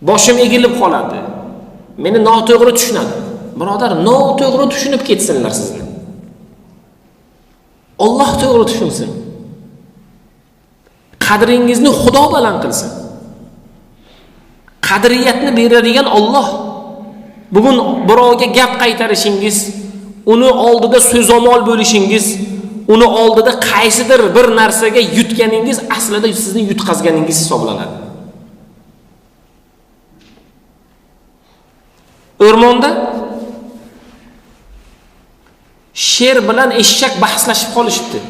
Boshim egilib qoladi. Meni noto'g'ri tushunadi. Birodar, noto'g'ri tushunib ketsinlar sizni. Alloh to'g'ri tushunsin. Qadringizni Xudo baland qilsin. Qadriyatni beradigan Alloh. Bugun birovga gap qaytarishingiz, uni oldida so'zamol bo'lishingiz, uni oldida qaysidir bir narsaga yutganingiz aslida sizni yutqazganingiz hisoblanadi. O'rmonda sher bilan eshak bahslashib qolishibdi.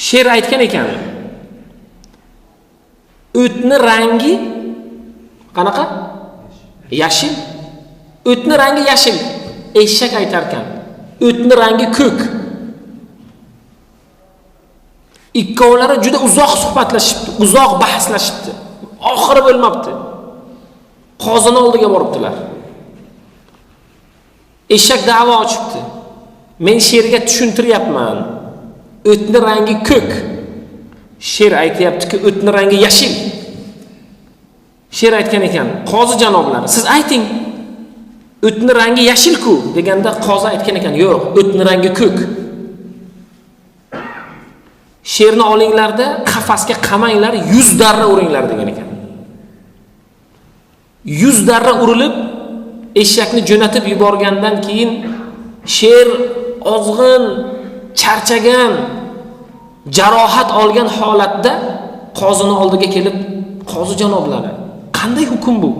Sher aytgan ekan, o'tni rangi qanaqa? Yashil. O'tni rangi yashil. Eshak aytar ekan, o'tni rangi ko'k. Ikkovlari juda uzoq suhbatlashibdi, uzoq bahslashibdi. Oxiri bo'lmabdi. Qozini oldiga boribdilar. Eshak da'vo ochibdi. Men sherga tushuntiryapman. O'tni rangi ko'k. Sher aytayapti-ki, o'tni rangi yashil. Sher aytgan ekan, qozi janoblari, siz ayting. O'tni rangi yashil-ku deganda qozi aytgan ekan, yo'q, o'tni rangi ko'k. Sherni olinglarda qafasga qamanglar, 100 darra uringlar degan ekan. 100 darra urilib eshakni jo'natib yuborgandan keyin sher ozg'in, charchagan, jarohat olgan holatda qozini oldiga kelib, qozi janoblari, qanday hukm bu?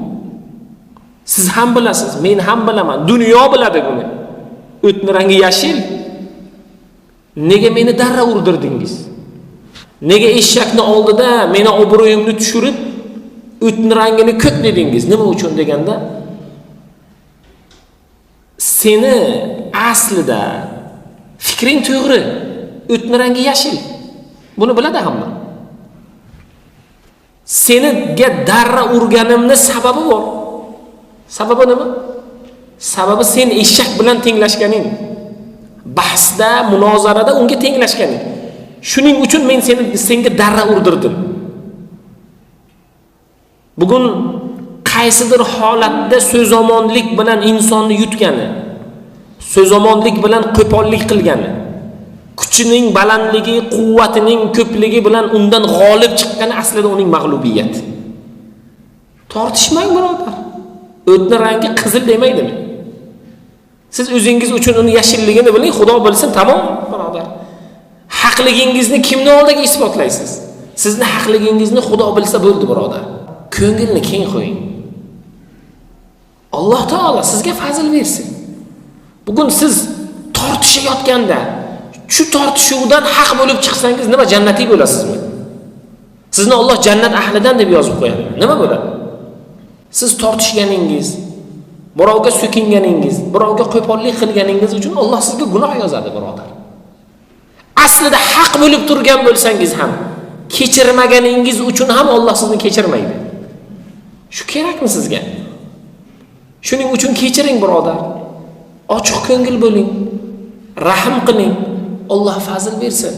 Siz ham bilasiz, men ham bilaman, dunyo biladi buni. O'tni rangi yashil. Nega meni darra urdirdingiz? Nega eshakni oldida meni obro'yimni tushirib, o'tni rangini ko'k dedingiz? Nima uchun deganda, seni aslida fikring to'g'ri. O'tni rangi yashil. Buni biladi hamma. Seniga darra urganimni sababi bor. Sababi nima? Sababi sen eshak bilan tenglashganing. Bahsda, munozarada unga tenglashganing. Shuning uchun men senga darra urdirdim. Bugun qaysidir holatda so'zomonlik bilan insonni yutgani, so'zomonlik bilan qo'pollik qilgani, kuchining balandligi, quvvatining ko'pligi bilan undan g'olib chiqqani aslida uning mag'lubiyati. Tortishmang birodar. O'tni rangi qizil demaydimi? Siz o'zingiz uchun uni yashilligini biling, Xudo bilsin, tamom birodar. Haqligingizni kimning oldiga isbotlaysiz? Sizni haqligingizni Xudo bilsa bo'ldi birodar. Ko'ngilni keng qo'ying. Alloh taolo sizga fazl bersin. Bugun siz tortishayotganda shu tortishuvdan haq bo'lib chiqsangiz nima jannatiy bo'lasizmi? Sizni Alloh jannat ahlidan deb yozib qo'yadi. Nima bo'ladi? Siz tortishganingiz, birovga so'kinganingiz, birovga qo'pollik qilganingiz uchun Alloh sizga gunoh yozadi birodar. Aslida haq bo'lib turgan bo'lsangiz ham, kechirmaganingiz uchun ham Alloh sizni kechirmaydi. Shu kerakmi sizga? Shuning uchun kechiring birodar. Ochiq ko'ngil bo'ling. Rahm qiling. Alloh fazl bersin.